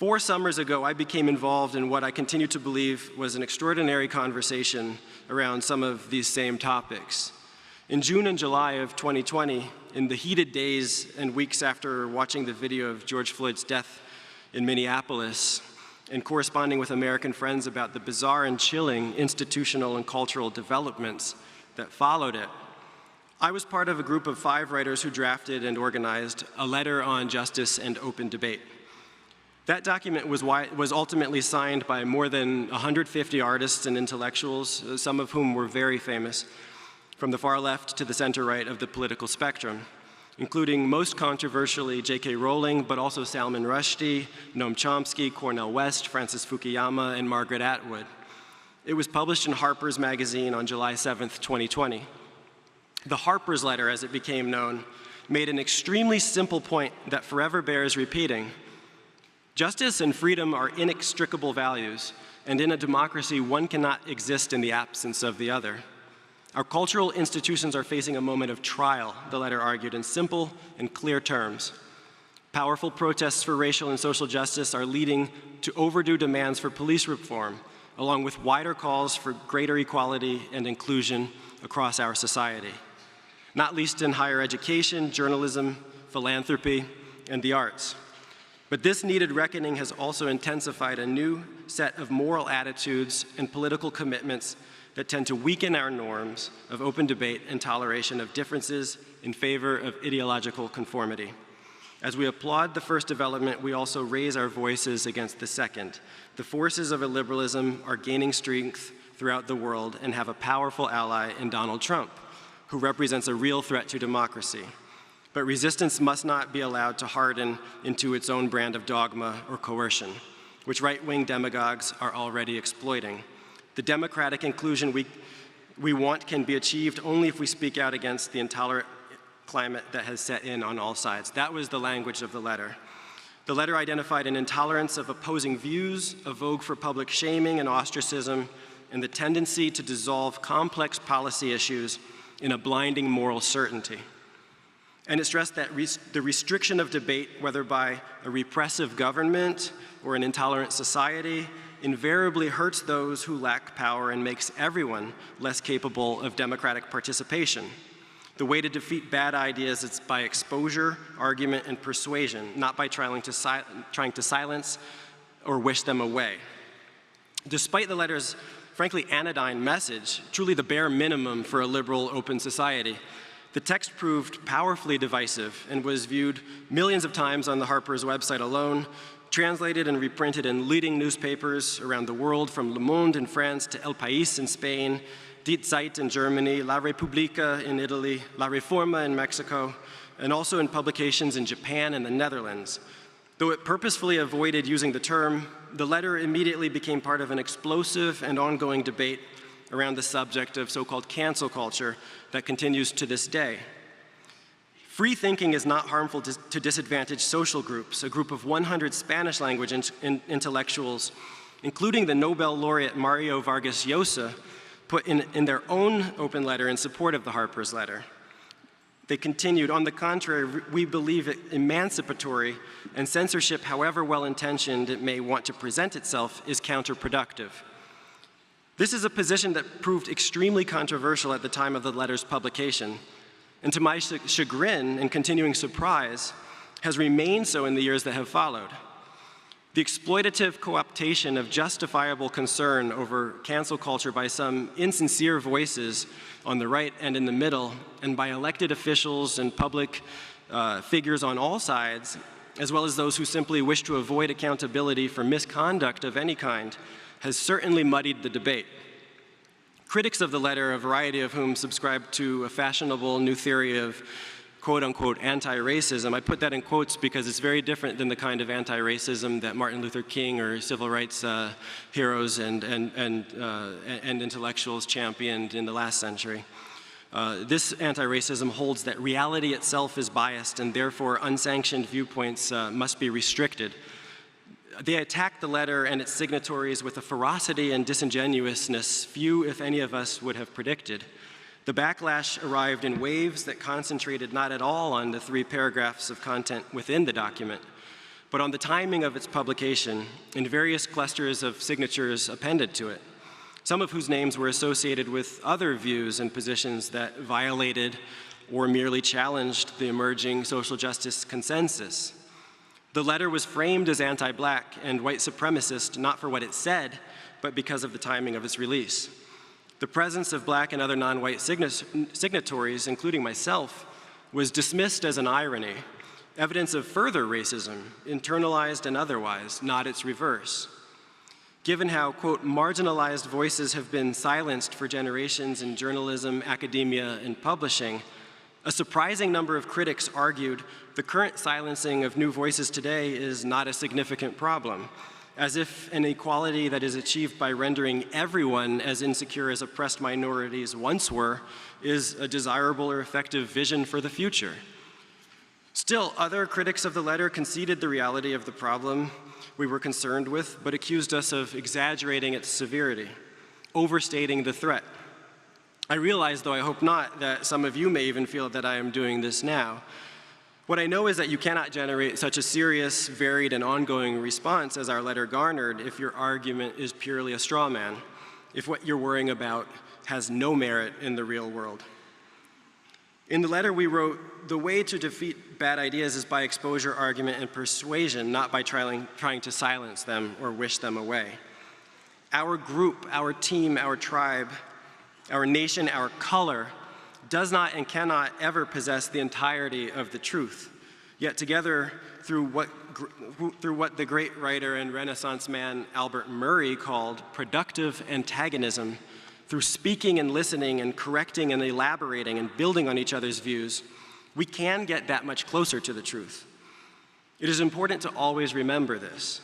4 summers ago, I became involved in what I continue to believe was an extraordinary conversation around some of these same topics. In June and July of 2020, in the heated days and weeks after watching the video of George Floyd's death in Minneapolis and corresponding with American friends about the bizarre and chilling institutional and cultural developments that followed it, I was part of a group of 5 writers who drafted and organized a letter on justice and open debate. That document was ultimately signed by more than 150 artists and intellectuals, some of whom were very famous, from the far left to the center right of the political spectrum, including most controversially J.K. Rowling, but also Salman Rushdie, Noam Chomsky, Cornel West, Francis Fukuyama, and Margaret Atwood. It was published in Harper's magazine on July 7th, 2020. The Harper's letter, as it became known, made an extremely simple point that forever bears repeating. Justice and freedom are inextricable values, and in a democracy, one cannot exist in the absence of the other. Our cultural institutions are facing a moment of trial, the letter argued in simple and clear terms. Powerful protests for racial and social justice are leading to overdue demands for police reform, along with wider calls for greater equality and inclusion across our society, not least in higher education, journalism, philanthropy, and the arts. But this needed reckoning has also intensified a new set of moral attitudes and political commitments that tend to weaken our norms of open debate and toleration of differences in favor of ideological conformity. As we applaud the first development, we also raise our voices against the second. The forces of illiberalism are gaining strength throughout the world and have a powerful ally in Donald Trump, who represents a real threat to democracy. But resistance must not be allowed to harden into its own brand of dogma or coercion, which right-wing demagogues are already exploiting. The democratic inclusion we want can be achieved only if we speak out against the intolerant climate that has set in on all sides. That was the language of the letter. The letter identified an intolerance of opposing views, a vogue for public shaming and ostracism, and the tendency to dissolve complex policy issues in a blinding moral certainty. And it stressed that the restriction of debate, whether by a repressive government or an intolerant society, invariably hurts those who lack power and makes everyone less capable of democratic participation. The way to defeat bad ideas is by exposure, argument, and persuasion, not by trying to silence or wish them away. Despite the letter's frankly anodyne message, truly the bare minimum for a liberal, open society, the text proved powerfully divisive and was viewed millions of times on the Harper's website alone, translated and reprinted in leading newspapers around the world, from Le Monde in France to El País in Spain, Die Zeit in Germany, La Repubblica in Italy, La Reforma in Mexico, and also in publications in Japan and the Netherlands. Though it purposefully avoided using the term, the letter immediately became part of an explosive and ongoing debate around the subject of so-called cancel culture that continues to this day. Free thinking is not harmful to disadvantaged social groups. A group of 100 Spanish-language intellectuals, including the Nobel laureate Mario Vargas Llosa, put in their own open letter in support of the Harper's letter. They continued, on the contrary, we believe it emancipatory, and censorship, however well-intentioned it may want to present itself, is counterproductive. This is a position that proved extremely controversial at the time of the letter's publication, and to my chagrin and continuing surprise, has remained so in the years that have followed. The exploitative cooptation of justifiable concern over cancel culture by some insincere voices on the right and in the middle, and by elected officials and public figures on all sides, as well as those who simply wish to avoid accountability for misconduct of any kind, has certainly muddied the debate. Critics of the letter, a variety of whom subscribe to a fashionable new theory of quote-unquote anti-racism. I put that in quotes because it's very different than the kind of anti-racism that Martin Luther King or civil rights heroes and intellectuals championed in the last century. This anti-racism holds that reality itself is biased and therefore unsanctioned viewpoints must be restricted. They attacked the letter and its signatories with a ferocity and disingenuousness few, if any of us, would have predicted. The backlash arrived in waves that concentrated not at all on the 3 paragraphs of content within the document, but on the timing of its publication and various clusters of signatures appended to it, some of whose names were associated with other views and positions that violated or merely challenged the emerging social justice consensus. The letter was framed as anti-Black and white supremacist, not for what it said, but because of the timing of its release. The presence of Black and other non-white signatories, including myself, was dismissed as an irony, evidence of further racism, internalized and otherwise, not its reverse. Given how, quote, marginalized voices have been silenced for generations in journalism, academia, and publishing, a surprising number of critics argued the current silencing of new voices today is not a significant problem, as if an equality that is achieved by rendering everyone as insecure as oppressed minorities once were is a desirable or effective vision for the future. Still, other critics of the letter conceded the reality of the problem we were concerned with, but accused us of exaggerating its severity, overstating the threat. I realize, though I hope not, that some of you may even feel that I am doing this now. What I know is that you cannot generate such a serious, varied, and ongoing response as our letter garnered if your argument is purely a straw man, if what you're worrying about has no merit in the real world. In the letter we wrote, the way to defeat bad ideas is by exposure, argument, and persuasion, not by trying to silence them or wish them away. Our group, our team, our tribe, our nation, our color, does not and cannot ever possess the entirety of the truth. Yet together, through what the great writer and Renaissance man Albert Murray called productive antagonism, through speaking and listening and correcting and elaborating and building on each other's views, we can get that much closer to the truth. It is important to always remember this.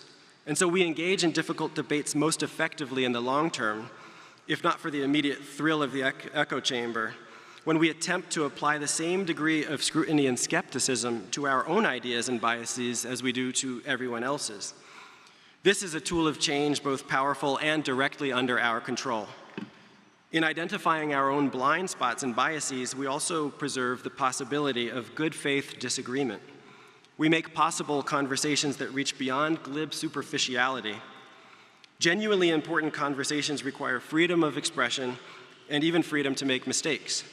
And so we engage in difficult debates most effectively in the long term, if not for the immediate thrill of the echo chamber, when we attempt to apply the same degree of scrutiny and skepticism to our own ideas and biases as we do to everyone else's. This is a tool of change both powerful and directly under our control. In identifying our own blind spots and biases, we also preserve the possibility of good faith disagreement. We make possible conversations that reach beyond glib superficiality. Genuinely important conversations require freedom of expression and even freedom to make mistakes.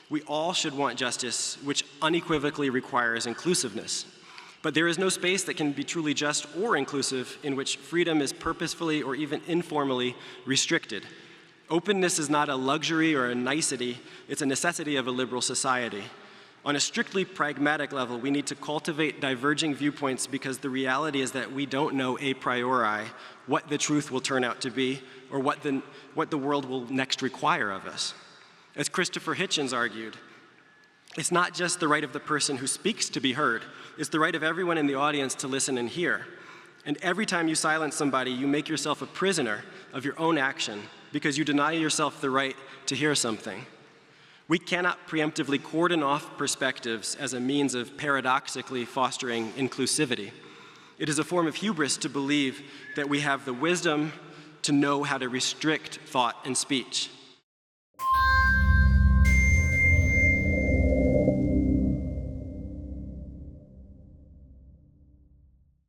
We all should want justice, which unequivocally requires inclusiveness. But there is no space that can be truly just or inclusive in which freedom is purposefully or even informally restricted. Openness is not a luxury or a nicety, it's a necessity of a liberal society. On a strictly pragmatic level, we need to cultivate diverging viewpoints because the reality is that we don't know a priori what the truth will turn out to be or what the world will next require of us. As Christopher Hitchens argued, it's not just the right of the person who speaks to be heard, it's the right of everyone in the audience to listen and hear. And every time you silence somebody, you make yourself a prisoner of your own action because you deny yourself the right to hear something. We cannot preemptively cordon off perspectives as a means of paradoxically fostering inclusivity. It is a form of hubris to believe that we have the wisdom to know how to restrict thought and speech.